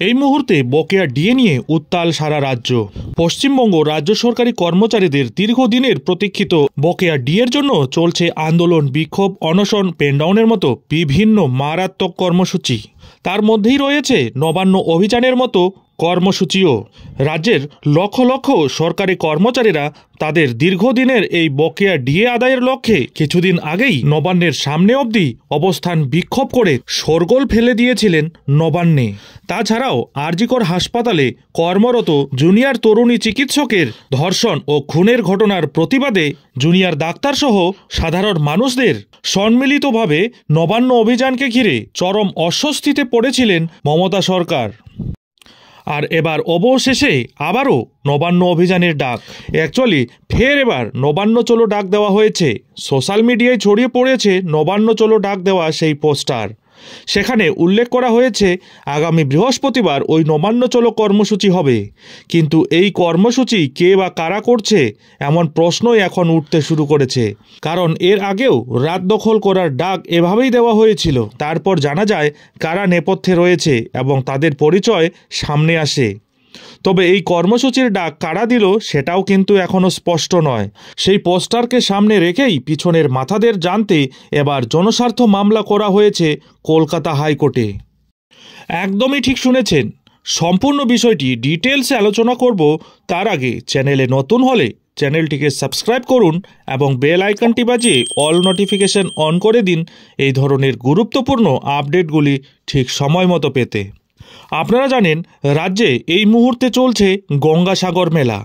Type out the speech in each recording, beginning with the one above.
এই মুহূর্তে বকেয়া ডিএ নিয়ে উত্তাল সারা রাজ্য। পশ্চিমবঙ্গ রাজ্য সরকারি কর্মচারীদের দীর্ঘদিনের প্রতীক্ষিত বকেয়া ডিএর জন্য চলছে আন্দোলন, বিক্ষোভ, অনশন, পেনডাউনের মতো বিভিন্ন মারাত্মক কর্মসূচি। তার মধ্যেই রয়েছে নবান্ন অভিযানের মতো কর্মসূচিও। রাজ্যের লক্ষ লক্ষ সরকারি কর্মচারীরা তাদের দীর্ঘদিনের এই বকেয়া ডিএ আদায়ের লক্ষ্যে কিছুদিন আগেই নবান্নের সামনে অবধি অবস্থান বিক্ষোভ করে শোরগোল ফেলে দিয়েছিলেন নবান্নে। তাছাড়াও আরজিকর হাসপাতালে কর্মরত জুনিয়র তরুণী চিকিৎসকের ধর্ষণ ও খুনের ঘটনার প্রতিবাদে জুনিয়র ডাক্তারসহ সাধারণ মানুষদের সম্মিলিতভাবে নবান্ন অভিযানকে ঘিরে চরম অস্বস্তিতে পড়েছিলেন মমতা সরকার। আর এবার অবশেষে আবারও নবান্ন অভিযানের ডাক। অ্যাকচুয়ালি ফের এবার নবান্ন চলো ডাক দেওয়া হয়েছে। সোশ্যাল মিডিয়ায় ছড়িয়ে পড়েছে নবান্ন চলো ডাক দেওয়া সেই পোস্টার। সেখানে উল্লেখ করা হয়েছে আগামী বৃহস্পতিবার ওই নবান্ন চলো কর্মসূচি হবে। কিন্তু এই কর্মসূচি কে বা কারা করছে এমন প্রশ্নই এখন উঠতে শুরু করেছে। কারণ এর আগেও রাত দখল করার ডাক এভাবেই দেওয়া হয়েছিল। তারপর জানা যায় কারা নেপথ্যে রয়েছে এবং তাদের পরিচয় সামনে আসে। তবে এই কর্মসূচির ডাক কারা দিল সেটাও কিন্তু এখনও স্পষ্ট নয়। সেই পোস্টারকে সামনে রেখেই পিছনের মাথাদের জানতে এবার জনস্বার্থ মামলা করা হয়েছে কলকাতা হাইকোর্টে। একদমই ঠিক শুনেছেন। সম্পূর্ণ বিষয়টি ডিটেলসে আলোচনা করব। তার আগে চ্যানেলে নতুন হলে চ্যানেলটিকে সাবস্ক্রাইব করুন এবং বেল আইকনটি বাজিয়ে অল নোটিফিকেশন অন করে দিন এই ধরনের গুরুত্বপূর্ণ আপডেটগুলি ঠিক সময় মতো পেতে। আপনারা জানেন রাজ্যে এই মুহূর্তে চলছে গঙ্গাসাগর মেলা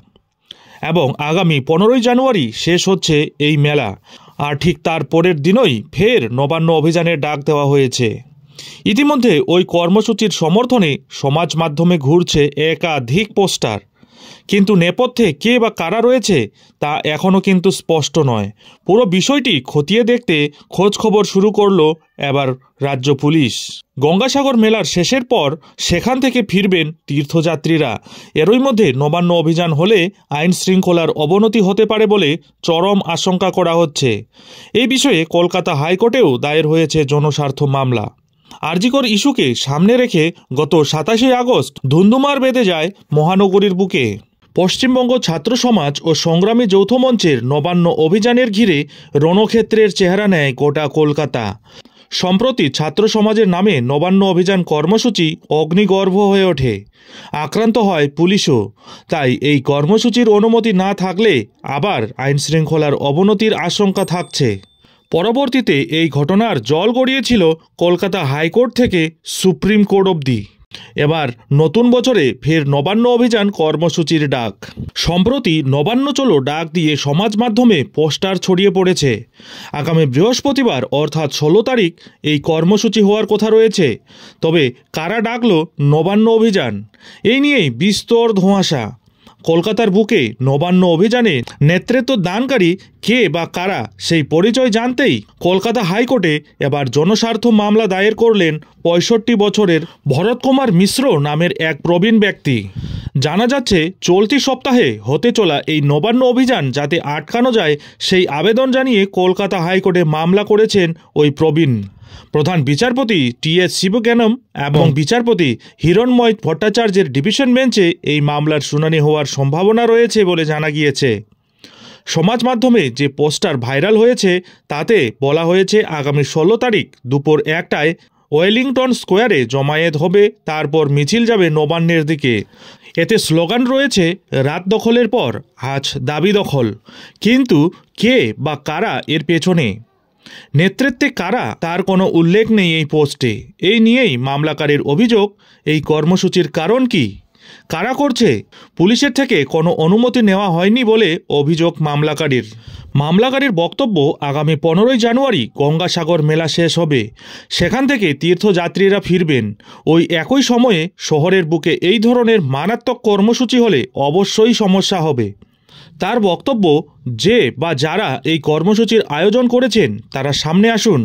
এবং আগামী 15ই জানুয়ারি শেষ হচ্ছে এই মেলা। আর ঠিক তার পরের দিনই ফের নবান্ন অভিযানের ডাক দেওয়া হয়েছে। ইতিমধ্যে ওই কর্মসূচির সমর্থনে সমাজ মাধ্যমে ঘুরছে একাধিক পোস্টার, কিন্তু নেপথ্যে কে বা কারা রয়েছে তা এখনও কিন্তু স্পষ্ট নয়। পুরো বিষয়টি খতিয়ে দেখতে খোঁজ খবর শুরু করল এবার রাজ্য পুলিশ। গঙ্গাসাগর মেলার শেষের পর সেখান থেকে ফিরবেন তীর্থযাত্রীরা। এরই মধ্যে নবান্ন অভিযান হলে আইন শৃঙ্খলার অবনতি হতে পারে বলে চরম আশঙ্কা করা হচ্ছে। এই বিষয়ে কলকাতা হাইকোর্টেও দায়ের হয়েছে জনস্বার্থ মামলা। আরজিকর ইস্যুকে সামনে রেখে গত 27শে আগস্ট ধুন্ধুমার বেঁধে যায় মহানগরীর বুকে। পশ্চিমবঙ্গ ছাত্র সমাজ ও সংগ্রামী যৌথ মঞ্চের নবান্ন অভিযানের ঘিরে রণক্ষেত্রের চেহারা নেয় গোটা কলকাতা। সম্প্রতি ছাত্র সমাজের নামে নবান্ন অভিযান কর্মসূচি অগ্নিগর্ভ হয়ে ওঠে। আক্রান্ত হয় পুলিশও। তাই এই কর্মসূচির অনুমতি না থাকলে আবার আইন শৃঙ্খলার অবনতির আশঙ্কা থাকছে। পরবর্তীতে এই ঘটনার জল গড়িয়েছিল কলকাতা হাইকোর্ট থেকে সুপ্রিম কোর্ট অবধি। এবার নতুন বছরে ফের নবান্ন অভিযান কর্মসূচির ডাক। সম্প্রতি নবান্ন চলো ডাক দিয়ে সমাজ মাধ্যমে পোস্টার ছড়িয়ে পড়েছে। আগামী বৃহস্পতিবার অর্থাৎ 16 তারিখ এই কর্মসূচি হওয়ার কথা রয়েছে। তবে কারা ডাকলো নবান্ন অভিযান, এই নিয়েই বিস্তর ধোঁয়াশা। কলকাতার বুকে নবান্ন অভিযানে নেতৃত্ব দানকারী কে বা কারা সেই পরিচয় জানতেই কলকাতা হাইকোর্টে এবার জনস্বার্থ মামলা দায়ের করলেন 65 বছরের ভরত কুমার মিশ্র নামের এক প্রবীণ ব্যক্তি। জানা যাচ্ছে চলতি সপ্তাহে হতে চলা এই নবান্ন অভিযান যাতে আটকানো যায় সেই আবেদন জানিয়ে কলকাতা হাইকোর্টে মামলা করেছেন ওই প্রবীণ। প্রধান বিচারপতি টি.এস. শিবজ্ঞানম এবং বিচারপতি হিরণময় ভট্টাচার্যের ডিভিশন বেঞ্চে এই মামলার শুনানি হওয়ার সম্ভাবনা রয়েছে বলে জানা গিয়েছে। সমাজ মাধ্যমে যে পোস্টার ভাইরাল হয়েছে তাতে বলা হয়েছে আগামী 16 তারিখ দুপুর 1টায় ওয়েলিংটন স্কোয়ারে জমায়েত হবে, তারপর মিছিল যাবে নবান্নের দিকে। এতে স্লোগান রয়েছে রাত দখলের পর আজ দাবি দখল। কিন্তু কে বা কারা এর পেছনে, নেতৃত্বে কারা তার কোনো উল্লেখ নেই এই পোস্টে। এই নিয়েই মামলাকারীর অভিযোগ, এই কর্মসূচির কারণ কি, কারা করছে? পুলিশের থেকে কোনো অনুমতি নেওয়া হয়নি বলে অভিযোগ মামলাকারীর বক্তব্য আগামী 15ই জানুয়ারি গঙ্গাসাগর মেলা শেষ হবে। সেখান থেকে তীর্থযাত্রীরা ফিরবেন। ওই একই সময়ে শহরের বুকে এই ধরনের মারাত্মক কর্মসূচি হলে অবশ্যই সমস্যা হবে। তার বক্তব্য, যে বা যারা এই কর্মসূচির আয়োজন করেছেন তারা সামনে আসুন।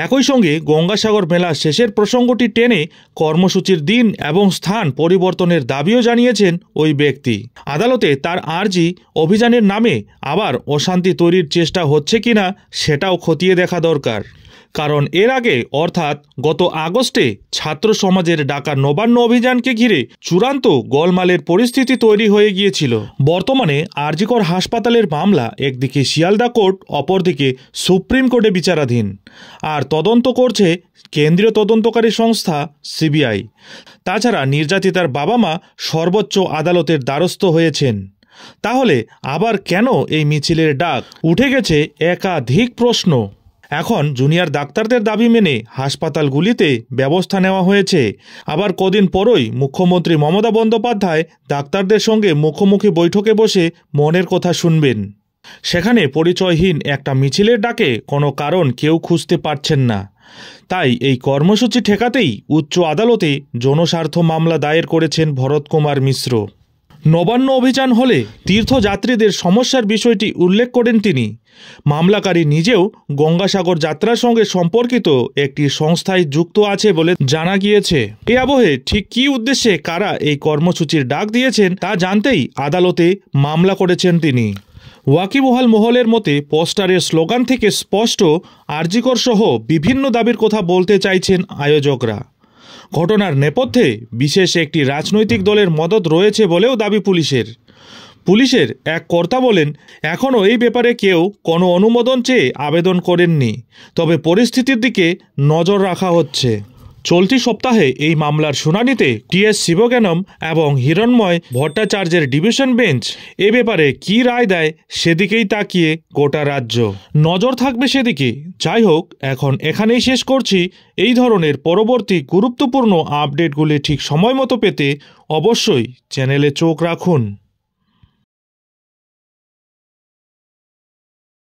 একই সঙ্গে গঙ্গাসাগর মেলা শেষের প্রসঙ্গটি টেনে কর্মসূচির দিন এবং স্থান পরিবর্তনের দাবিও জানিয়েছেন ওই ব্যক্তি। আদালতে তার আর্জি, অভিযানের নামে আবার অশান্তি তৈরির চেষ্টা হচ্ছে কিনা সেটাও খতিয়ে দেখা দরকার। কারণ এর আগে অর্থাৎ গত আগস্টে ছাত্র সমাজের ডাকা নবান্ন অভিযানকে ঘিরে চূড়ান্ত গোলমালের পরিস্থিতি তৈরি হয়ে গিয়েছিল। বর্তমানে আর.জি. কর হাসপাতালের মামলা একদিকে শিয়ালদা কোর্ট, অপরদিকে সুপ্রিম কোর্টে বিচারাধীন, আর তদন্ত করছে কেন্দ্রীয় তদন্তকারী সংস্থা সিবিআই। তাছাড়া নির্যাতিতার বাবা মা সর্বোচ্চ আদালতের দ্বারস্থ হয়েছেন। তাহলে আবার কেন এই মিছিলের ডাক? উঠে গেছে একাধিক প্রশ্ন। এখন জুনিয়র ডাক্তারদের দাবি মেনে হাসপাতালগুলিতে ব্যবস্থা নেওয়া হয়েছে। আবার কদিন পরই মুখ্যমন্ত্রী মমতা বন্দ্যোপাধ্যায় ডাক্তারদের সঙ্গে মুখোমুখি বৈঠকে বসে মনের কথা শুনবেন। সেখানে পরিচয়হীন একটা মিছিলের ডাকে কোনো কারণ কেউ খুঁজতে পারছেন না। তাই এই কর্মসূচি ঠেকাতেই উচ্চ আদালতে জনস্বার্থ মামলা দায়ের করেছেন ভরত কুমার মিশ্র। নবান্ন অভিযান হলে তীর্থযাত্রীদের সমস্যার বিষয়টি উল্লেখ করেন তিনি। মামলাকারী নিজেও গঙ্গাসাগর যাত্রার সঙ্গে সম্পর্কিত একটি সংস্থায় যুক্ত আছে বলে জানা গিয়েছে। এ আবহে ঠিক কী উদ্দেশ্যে কারা এই কর্মসূচির ডাক দিয়েছেন তা জানতেই আদালতে মামলা করেছেন তিনি। ওয়াকিবহাল মহলের মতে পোস্টারের স্লোগান থেকে স্পষ্ট আর.জি. কর সহ বিভিন্ন দাবির কথা বলতে চাইছেন আয়োজকরা। ঘটনার নেপথ্যে বিশেষ একটি রাজনৈতিক দলের মদত রয়েছে বলেও দাবি পুলিশের এক কর্তা বলেন, এখনও এই ব্যাপারে কেউ কোনো অনুমোদন চেয়ে আবেদন করেননি, তবে পরিস্থিতির দিকে নজর রাখা হচ্ছে। চলতি সপ্তাহে এই মামলার শুনানিতে টি.এস. শিবজ্ঞানম এবং হিরণময় ভট্টাচার্যের ডিভিশন বেঞ্চ এ ব্যাপারে কী রায় দেয় সেদিকেই তাকিয়ে গোটা রাজ্য। নজর থাকবে সেদিকে। যাই হোক, এখন এখানেই শেষ করছি। এই ধরনের পরবর্তী গুরুত্বপূর্ণ আপডেটগুলি ঠিক সময় মতো পেতে অবশ্যই চ্যানেলে চোখ রাখুন।